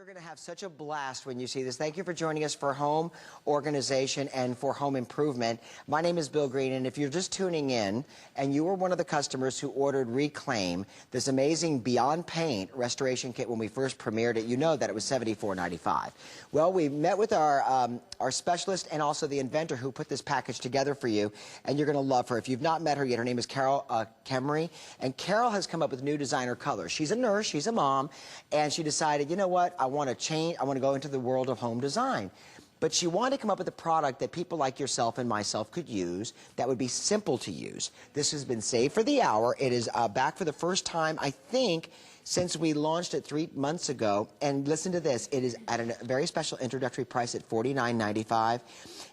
You're going to have such a blast when you see this. Thank you for joining us for home organization and for home improvement. My name is Bill Green, and if you're just tuning in and you were one of the customers who ordered Reclaim, this amazing Beyond Paint restoration kit when we first premiered it, you know that it was $74.95. Well, we met with our specialist and also the inventor who put this package together for you, and you're going to love her. If you've not met her yet, her name is Carol Kemery, and Carol has come up with new designer colors. She's a nurse, she's a mom, and she decided, you know what, I want to change, I want to go into the world of home design. But she wanted to come up with a product that people like yourself and myself could use that would be simple to use. This has been saved for the hour. It is back for the first time, I think, since we launched it 3 months ago. And listen to this, it is at a very special introductory price at $49.95.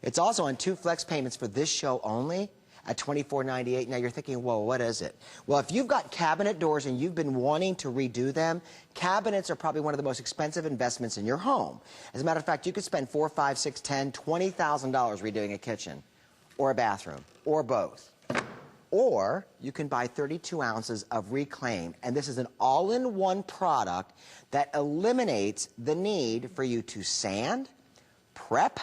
It's also on 2 flex payments for this show only at $24.98. Now you're thinking, whoa, what is it? Well, if you've got cabinet doors and you've been wanting to redo them, cabinets are probably one of the most expensive investments in your home. As a matter of fact, you could spend $4, $5, $6, $10, $20,000 redoing a kitchen or a bathroom or both. Or you can buy 32 ounces of Reclaim, and this is an all-in-one product that eliminates the need for you to sand, prep,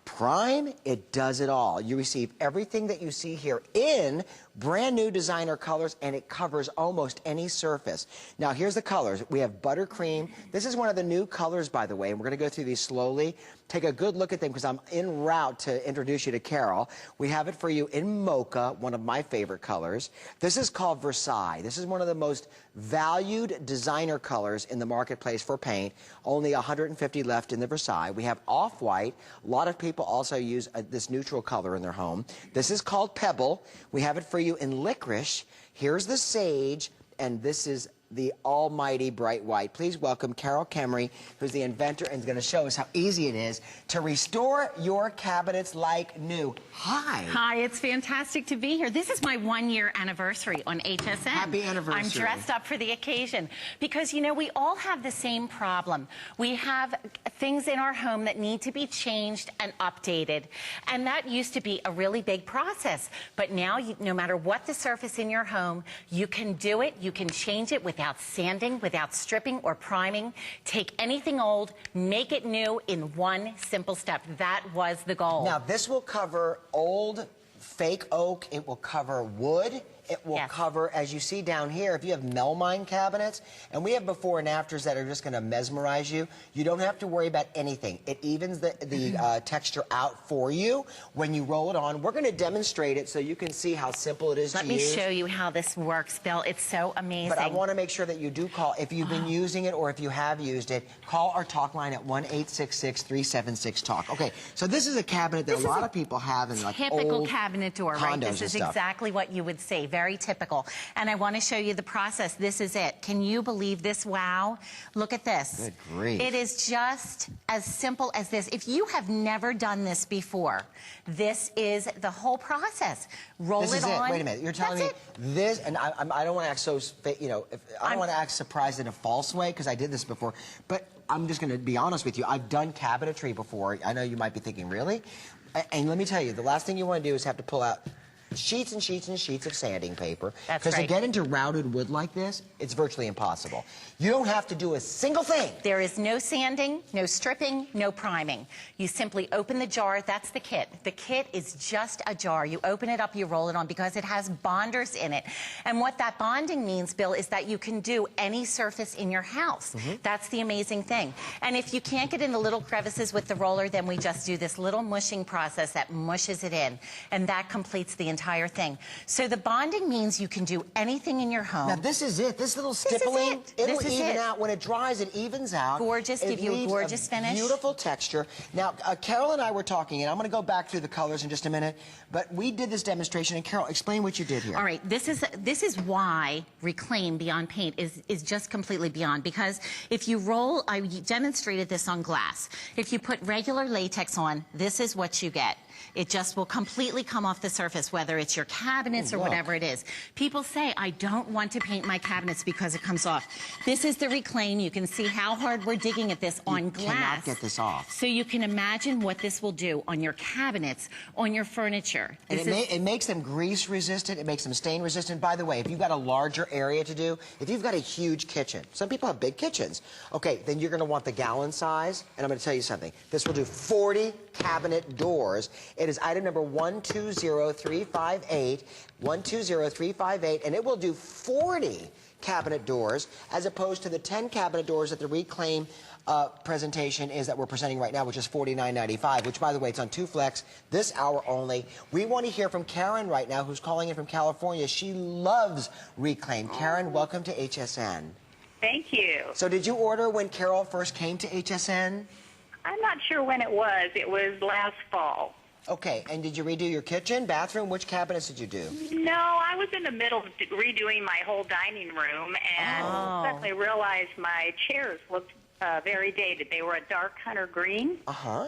prime. It does it all. You receive everything that you see here in brand new designer colors, and it covers almost any surface. Now here's the colors. We have buttercream. This is one of the new colors, by the way, and we're going to go through these slowly. Take a good look at them because I'm en route to introduce you to Carol. We have it for you in mocha, one of my favorite colors. This is called Versailles. This is one of the most valued designer colors in the marketplace for paint. Only 150 left in the Versailles. We have off-white. A lot of people also use this neutral color in their home. This is called Pebble. We have it for you in licorice. Here's the sage, and this is the almighty bright white. Please welcome Carol Kemery, who's the inventor and is going to show us how easy it is to restore your cabinets like new. Hi. Hi, it's fantastic to be here. This is my 1-year anniversary on HSN. Happy anniversary. I'm dressed up for the occasion because, you know, we all have the same problem. We have things in our home that need to be changed and updated, and that used to be a really big process. But now, no matter what the surface in your home, you can do it. You can change it without sanding, without stripping or priming. Take anything old, make it new in one simple step. That was the goal. Now, this will cover old fake oak. It will cover wood. It will cover, as you see down here, if you have melamine cabinets, and we have before and afters that are just going to mesmerize you, you don't have to worry about anything. It evens the texture out for you when you roll it on. We're going to demonstrate it so you can see how simple it is to use. Let me show you how this works, Bill. It's so amazing. But I want to make sure that you do call. If you've been using it or if you have used it, call our talk line at 1-866-376-TALK. Okay, so this is a cabinet that a lot of people have in like typical old cabinet door, right? This is exactly what you would see. Very typical. And I want to show you the process. This is it. Can you believe this? Wow. Look at this. Good grief. It is just as simple as this. If you have never done this before, this is the whole process. Roll it on. Wait a minute. You're telling me this, and I don't want to act so, you know, I don't want to act surprised in a false way because I did this before, but I'm just going to be honest with you. I've done cabinetry before. I know you might be thinking, really? And let me tell you, the last thing you want to do is have to pull out sheets and sheets and sheets of sanding paper. That's because right. to get into routed wood like this, it's virtually impossible. You don't have to do a single thing. There is no sanding, no stripping, no priming. You simply open the jar. That's the kit. The kit is just a jar. You open it up, you roll it on because it has bonders in it. And what that bonding means, Bill, is that you can do any surface in your house. That's the amazing thing. And if you can't get in the little crevices with the roller, then we just do this little mushing process that mushes it in. And that completes the entire thing. So the bonding means you can do anything in your home. Now this is it. This little stippling, it'll even out. When it dries, it evens out. Gorgeous. Give you a gorgeous finish. Beautiful texture. Now, Carol and I were talking, and I'm going to go back through the colors in just a minute, but we did this demonstration, and Carol, explain what you did here. All right. This is why Reclaim Beyond Paint is just completely beyond, because if you roll, I demonstrated this on glass. If you put regular latex on, this is what you get. It just will completely come off the surface, whether it's your cabinets or whatever it is. People say, I don't want to paint my cabinets because it comes off. This is the Reclaim. You can see how hard we're digging at this on glass. You cannot get this off. So you can imagine what this will do on your cabinets, on your furniture. And it makes them grease resistant, it makes them stain resistant. By the way, if you've got a larger area to do, if you've got a huge kitchen, some people have big kitchens, okay, then you're gonna want the gallon size, and I'm gonna tell you something. This will do 40 cabinet doors. It is item number 120358, 120358, and it will do 40 cabinet doors, as opposed to the 10 cabinet doors that the Reclaim presentation is that we're presenting right now, which is $49.95, which, by the way, it's on 2 Flex this hour only. We want to hear from Karen right now, who's calling in from California. She loves Reclaim. Karen, welcome to HSN. Thank you. So did you order when Carol first came to HSN? I'm not sure when it was. It was last fall. Okay, and did you redo your kitchen, bathroom? Which cabinets did you do? No, I was in the middle of redoing my whole dining room and suddenly realized my chairs looked very dated. They were a dark hunter green.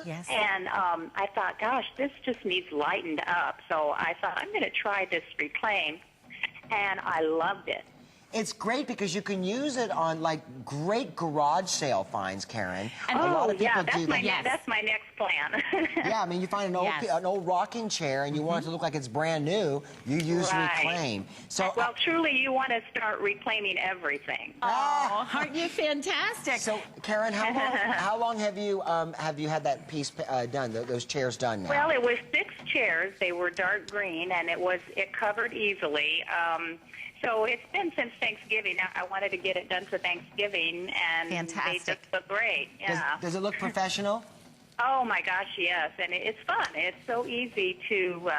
Yes. And I thought, gosh, this just needs lightened up. So I thought, I'm going to try this Reclaim, and I loved it. It's great because you can use it on, like, great garage sale finds, Karen. And a lot of people yeah, that's do my that. that's my next plan. Yeah, I mean, you find an old rocking chair and you want it to look like it's brand new, you use Reclaim. So, well, truly, you want to start reclaiming everything. Oh, aren't you fantastic? So, Karen, how long have you had that piece done, those chairs done now? Well, it was 6 chairs. They were dark green, and it covered easily. So it's been since Thanksgiving. I wanted to get it done for Thanksgiving, and they just look great. Yeah. Does it look professional? Oh, my gosh, yes. And it's fun. It's so easy to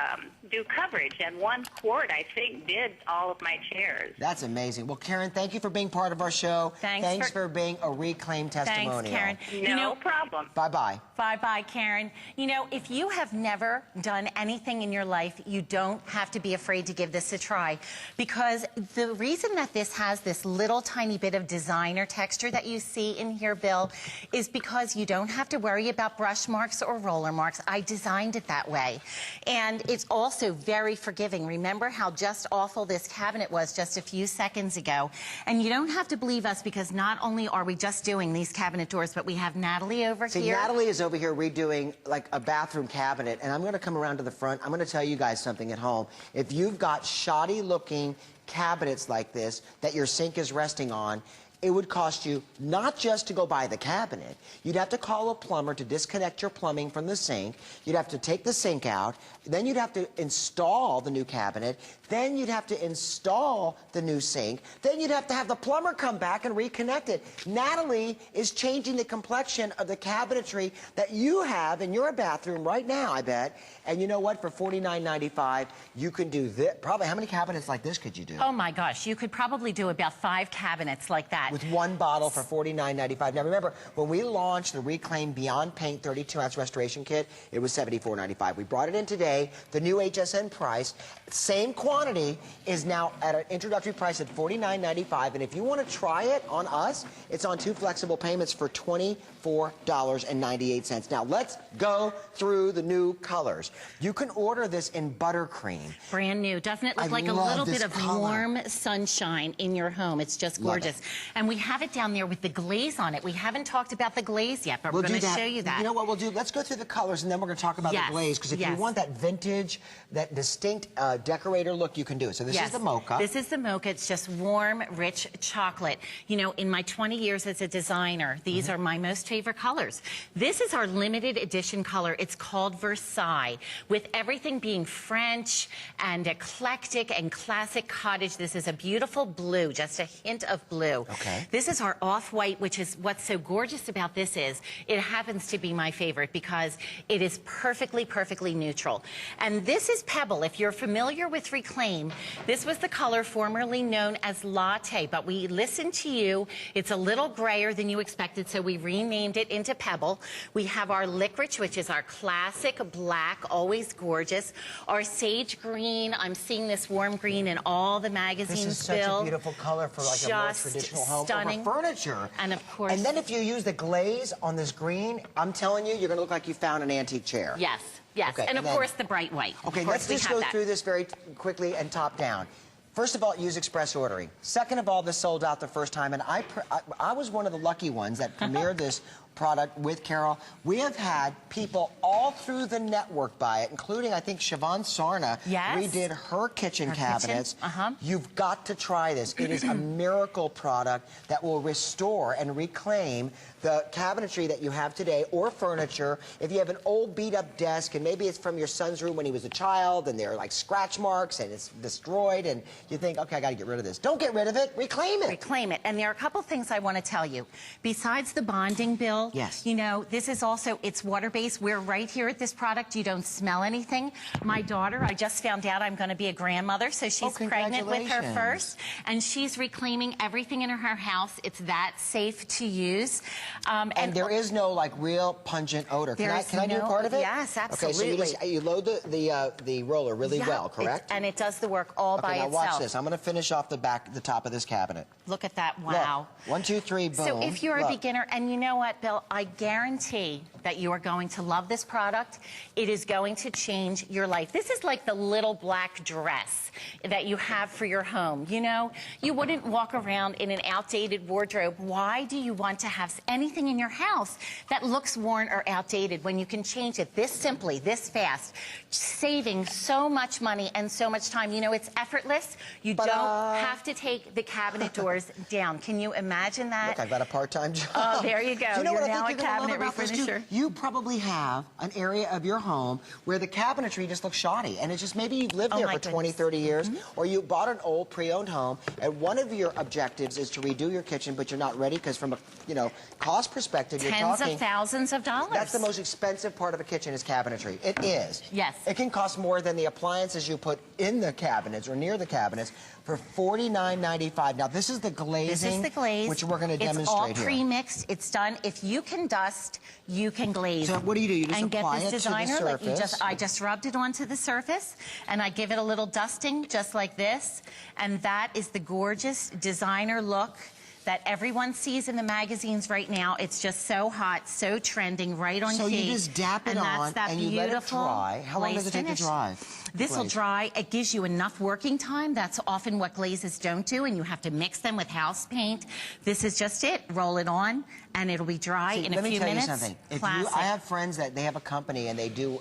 do coverage. And 1 quart, I think, did all of my chairs. That's amazing. Well, Karen, thank you for being part of our show. Thanks for being a Reclaim testimonial. Thanks, Karen. No problem. Bye-bye. Bye-bye, Karen. You know, if you have never done anything in your life, you don't have to be afraid to give this a try. Because the reason that this has this little tiny bit of designer texture that you see in here, Bill, is because you don't have to worry about brush marks or roller marks. I designed it that way. And it's also very forgiving. Remember how just awful this cabinet was just a few seconds ago. And you don't have to believe us, because not only are we just doing these cabinet doors, but we have Natalie over here. See, Natalie is over here redoing like a bathroom cabinet, and I'm going to come around to the front. I'm going to tell you guys something at home. If you've got shoddy looking cabinets like this that your sink is resting on, it would cost you not just to go buy the cabinet. You'd have to call a plumber to disconnect your plumbing from the sink. You'd have to take the sink out. Then you'd have to install the new cabinet. Then you'd have to install the new sink. Then you'd have to have the plumber come back and reconnect it. Natalie is changing the complexion of the cabinetry that you have in your bathroom right now, I bet. And you know what? For $49.95, you can do this. Probably, how many cabinets like this could you do? Oh my gosh, you could probably do about 5 cabinets like that. With 1 bottle for $49.95. Now remember, when we launched the Reclaim Beyond Paint 32-ounce restoration kit, it was $74.95. We brought it in today. The new HSN price, same quantity, is now at an introductory price at $49.95. And if you want to try it on us, it's on 2 flexible payments for $24.98. Now let's go through the new colors. You can order this in buttercream. Brand new. Doesn't it look like a little bit of warm sunshine in your home? It's just gorgeous. And we have it down there with the glaze on it. We haven't talked about the glaze yet, but we're going to show you that. You know what we'll do? Let's go through the colors, and then we're going to talk about the glaze. Because if you want that vintage, that distinct decorator look, you can do it. So this is the mocha. This is the mocha. It's just warm, rich chocolate. You know, in my 20 years as a designer, these are my most favorite colors. This is our limited edition color. It's called Versailles. With everything being French and eclectic and classic cottage, this is a beautiful blue, just a hint of blue. Okay. This is our off-white, which is what's so gorgeous about this is it happens to be my favorite because it is perfectly, perfectly neutral. And this is Pebble. If you're familiar with Reclaim, this was the color formerly known as Latte, but we listened to you. It's a little grayer than you expected, so we renamed it into Pebble. We have our Licorice, which is our classic black, always gorgeous. Our Sage Green, I'm seeing this warm green in all the magazines, This is such a beautiful color for like a more traditional home. Stunning. For furniture. And of course. And then if you use the glaze on this green, I'm telling you, you're going to look like you found an antique chair. Yes. Yes, Okay, and of course the bright white. Okay, let's just go through this very quickly and top down. First of all, use express ordering. Second of all, this sold out the first time, and I was one of the lucky ones that premiered this product with Carol. We have had people all through the network buy it, including, I think, Siobhan Sarna redid her kitchen cabinets. You've got to try this. It is a miracle product that will restore and reclaim the cabinetry that you have today, or furniture. If you have an old beat-up desk, and maybe it's from your son's room when he was a child, and there are like scratch marks, and it's destroyed, and you think, okay, I got to get rid of this. Don't get rid of it. Reclaim it. Reclaim it. And there are a couple things I want to tell you. Besides the bonding, Bill, you know, this is also, it's water-based. We're right here at this product. You don't smell anything. My daughter, I just found out I'm going to be a grandmother, so she's pregnant with her first, and she's reclaiming everything in her house. It's that safe to use. And there is no, like, real pungent odor. Can I do part of it? Yes, absolutely. Okay, so you load the roller really well, correct? And it does the work all by itself. Now watch this. I'm going to finish off the top of this cabinet. Look at that. Wow. Look. 1, 2, 3, boom. So if you're a beginner, and you know what, Bill, I guarantee that you are going to love this product. It is going to change your life. This is like the little black dress that you have for your home. You know, you wouldn't walk around in an outdated wardrobe. Why do you want to have anything in your house that looks worn or outdated when you can change it this simply, this fast, saving so much money and so much time? You know, it's effortless. You don't have to take the cabinet doors down. Can you imagine that? Look, I've got a part-time job. Oh, there you go. You know You're what now I think a cabinet refinisher. You probably have an area of your home where the cabinetry just looks shoddy, and it's just maybe you've lived there for 20, 30 years, or you bought an old pre-owned home, and one of your objectives is to redo your kitchen, but you're not ready because from a, you know, cost perspective, you're talking tens of thousands of dollars. That's the most expensive part of a kitchen is cabinetry. It is. Yes. It can cost more than the appliances you put in the cabinets or near the cabinets for $49.95. Now, this is the glazing. This is the glaze. Which we're going to demonstrate here. It's all pre-mixed. It's done. If you can dust, you can glaze. So what do? You just apply it to the surface. I just rubbed it onto the surface, and I give it a little dusting, just like this. And that is the gorgeous designer look that everyone sees in the magazines right now. It's just so hot, so trending, right on key. So you just dap it on and you let it dry. How long does it take to dry? This will dry. It gives you enough working time. That's often what glazes don't do, and you have to mix them with house paint. This is just it. Roll it on, and it'll be dry in a few minutes. Let me tell you something. I have friends that they have a company, and they do...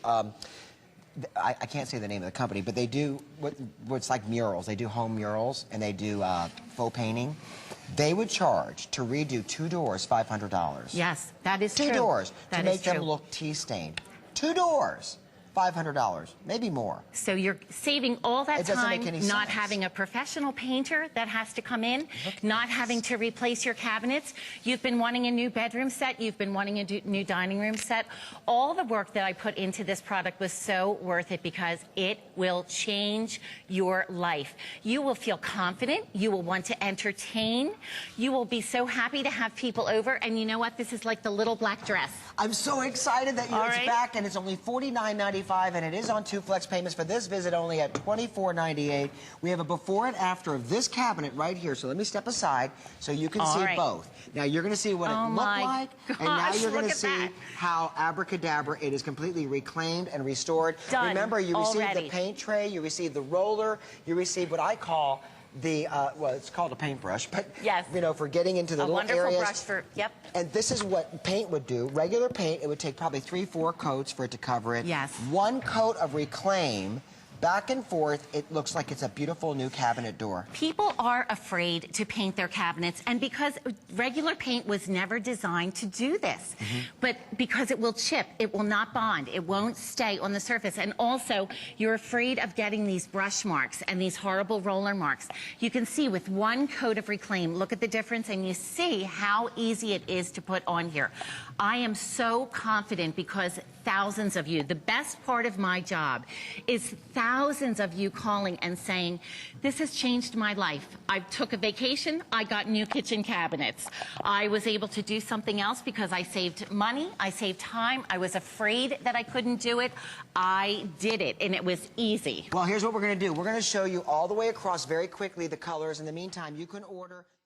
I can't say the name of the company, but they do what's like murals. They do home murals, and they do faux painting. They would charge to redo 2 doors $500. Yes, that is true. 2 doors to make them look tea-stained. 2 doors. $500, maybe more. So you're saving all that time not sense. Having a professional painter that has to come in, not having to replace your cabinets. You've been wanting a new bedroom set. You've been wanting a new dining room set. All the work that I put into this product was so worth it because it will change your life. You will feel confident. You will want to entertain. You will be so happy to have people over. And you know what? This is like the little black dress. I'm so excited that it's back, and it's only $49.95. And it is on 2 flex payments for this visit only at $24.98. We have a before and after of this cabinet right here. So let me step aside so you can see both. Now you're going to see what it looked like, and now you're going to see how abracadabra it is completely reclaimed and restored. Done. Remember, you received the paint tray, you received the roller, you received what I call the, well, it's called a paintbrush, but, you know, for getting into the little areas. A wonderful brush for, And this is what paint would do. Regular paint, it would take probably 3, 4 coats for it to cover it. Yes. 1 coat of Reclaim, back and forth, it looks like it's a beautiful new cabinet door. People are afraid to paint their cabinets, and because regular paint was never designed to do this. But because it will chip, it will not bond, it won't stay on the surface. And also, you're afraid of getting these brush marks and these horrible roller marks. You can see with 1 coat of Reclaim, look at the difference, and you see how easy it is to put on here. I am so confident because thousands of you, the best part of my job is thousands of you calling and saying, this has changed my life. I took a vacation, I got new kitchen cabinets. I was able to do something else because I saved money, I saved time, I was afraid that I couldn't do it. I did it, and it was easy. Well, here's what we're going to do. We're going to show you all the way across very quickly the colors. In the meantime, you can order...